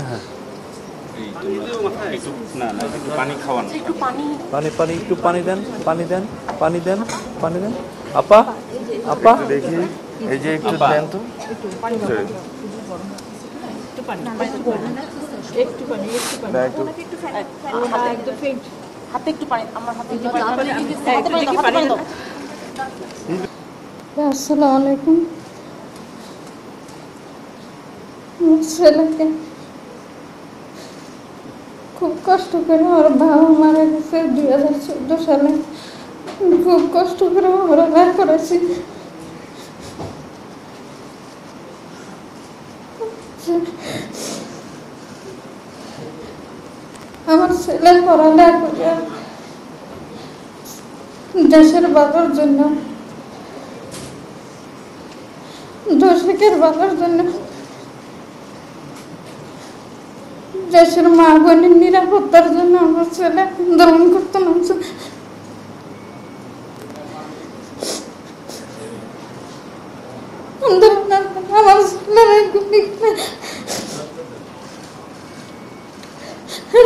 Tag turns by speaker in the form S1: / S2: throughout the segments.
S1: হ্যাঁ
S2: পানি খাওয়ান,
S1: পানি পানি একটু পানি দেন, পানি দেন, পানি দেন, পানি দেন। আপা আপা
S2: দেখি এই যে একটু দেন তো।
S3: আসসালামু আলাইকুম। ছেলেকে খুব কষ্ট করে ওর বাবা মারা গেছে 2014 সালে। খুব কষ্ট করে ওরা বের করেছি। আমার ছেলে পড়ালেখা দেশের বাবার জন্য, দর্শকের বাবার জন্য, দেশের মা বোনের নিরাপত্তার জন্য আমার ছেলে আন্দোলন করতে নামছে। আমার ছেলেরা গুলি করে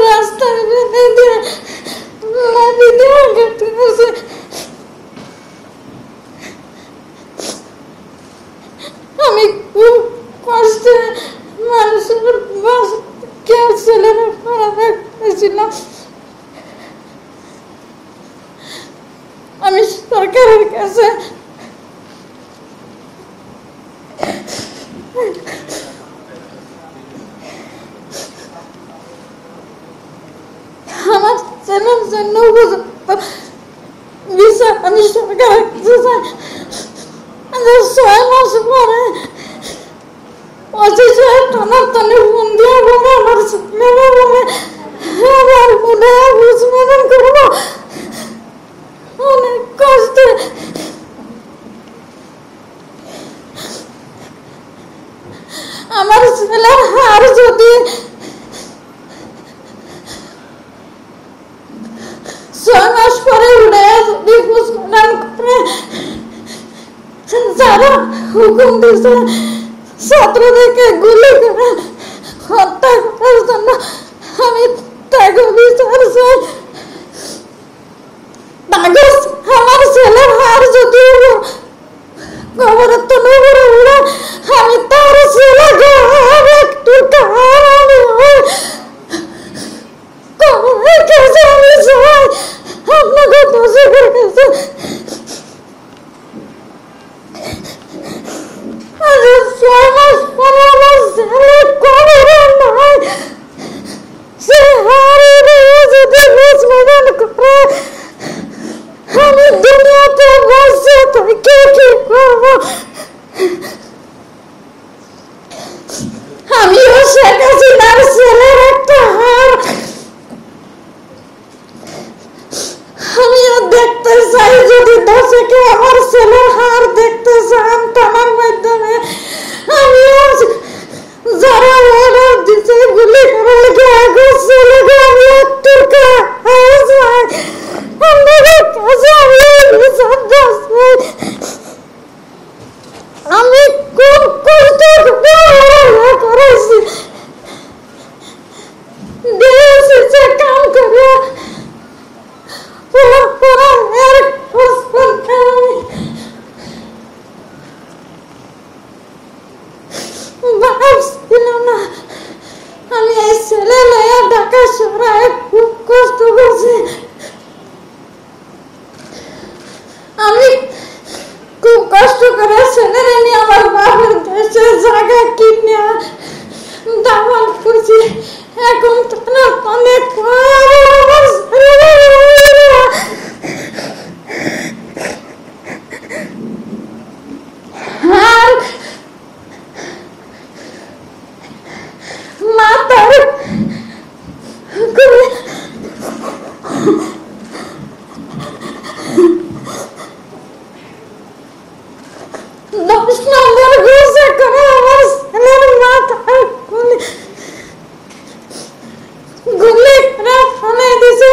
S3: রাস্তায় বেঁধে দিয়ে লাঠি দিয়ে আঘাত করেছে। আমি খুব কষ্টে মানুষের কেউ ছেলেরা পড়ালেখা করেছিলাম। আমি সরকারের কাছে আমার ছেলের জন্য উপযুক্ত বিচার আমি সরকারের কাছে চাই। 6 মাস পরে অথচ টানাটানি ফোন দিয়ে বলে আমার ছেলেরা বলে আমার মনে বুঝমেন করবো। অনেক কষ্টে আমার ছেলের হার যদি 6 মাস পরে উঠে যদি বুঝমেন করে যারা হুকুম দিয়েছে ছাত্রদেরকে গুলি করে হত্যা করার জন্য, আমি তাকে বিচার চাই। আমার ছেলের হার যদি খবরের তো নগরে উড়ে, আমি তার ছেলেকে একটু আমি চাই আপনাকে দোষের কাছে। আমি দুনিয়াতে বসে থেকে কি করবো? আমিও শেখ হাসিনার ছেলের একটা হার আমিও দেখতে চাই। যদি দর্শকে আমার ছেলের হার দেখতে চান টানার মাধ্যমে, আমিও যারা অর্ডার দিচ্ছে গুলি করার লেগে ছেলেকে আমি একটু চাই। আপনাদের কাছে আমি আমি খুব কষ্ট করেছি, দিয়েছি কাম করে ভাবছিলাম না আমি এই ছেলে লয়া ঢাকা শহরে খুব কষ্ট করছি। আমি খুব কষ্ট করে ছেলে নিয়ে আমার বাবার দেশে জায়গা কিনে দাওয়াল করছি। এখন অনেক মাথার 10 নম্বর ঘুষে করে আমার ছেলের মাথার গুলি করে ফেলে দিছে।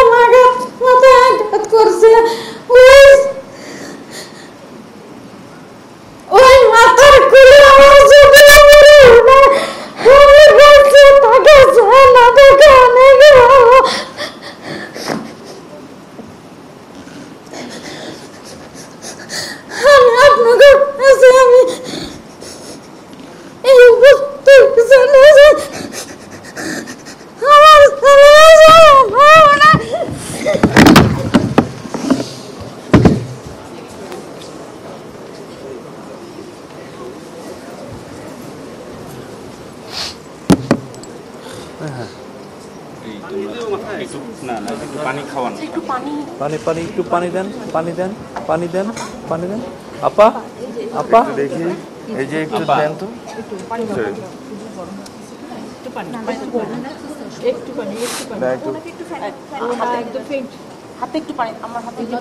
S2: এই তোমরা একটু না না একটু পানি খাওয়ানো
S1: পানি পানি একটু পানি দেন পানি দেন পানি দেন পানি দেন আপা আপা
S2: দেখি এই যে একটু দেন তো Sorry. না, একটু
S3: হাতে একটু পানি আমার হাতে একটু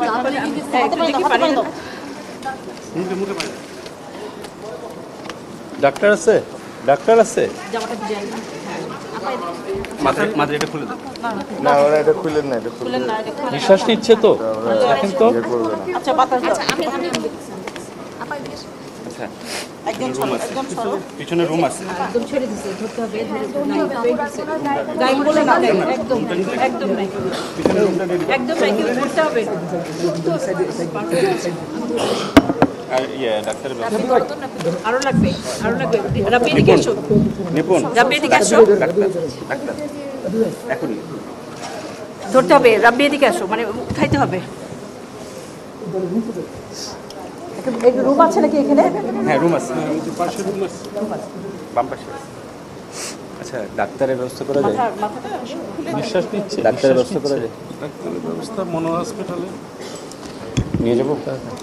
S3: পানি দাও
S1: ডাক্তার আছে ডাক্তার আছে
S2: মাথায় এটা খুলে দাও না ওরা এটা খুলেন না এটা খুলে
S1: নিঃশ্বাস নিচ্ছে তো দেখেন তো
S2: করবে না
S3: আচ্ছা বাতাস দাও
S2: আচ্ছা
S3: একদম
S2: রুম আছে পিছনে রুম আছে
S4: একদম ছেড়ে দিছে ধরতে হবে গাইড বলে না একদম একদম নাই একদম নাই কিন্তু ধরতে হবে
S2: আর ডাক্তারের
S4: আরো লাগবে রাব্বি এদিকে এসো
S2: নিপুণ
S4: রাব্বি এদিকে এসো
S2: ডাক্তার এখনই
S4: ধরতে হবে রাব্বি এদিকে এসো মানে উঠাইতে হবে রুম আছে নাকি এখানে
S2: হ্যাঁ রুম আছে বাম পাশে আচ্ছা ডাক্তারের ব্যবস্থা করা যায়
S1: নিঃশ্বাস নিচ্ছে
S2: ডাক্তারের ব্যবস্থা করা যায়
S5: ডাক্তারের ব্যবস্থা মনো হসপিটালে
S2: নিয়ে যাবো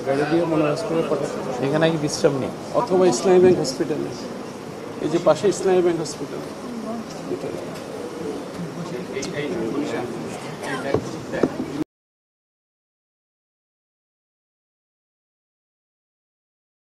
S5: গাড়ি দিয়ে মনো হসপিটালে পাঠাতে
S1: এখানে কি বিশ্রাম নেই
S5: অথবা ইসলামী ব্যাংক হসপিটালে এই যে পাশে ইসলামী ব্যাংক হসপিটাল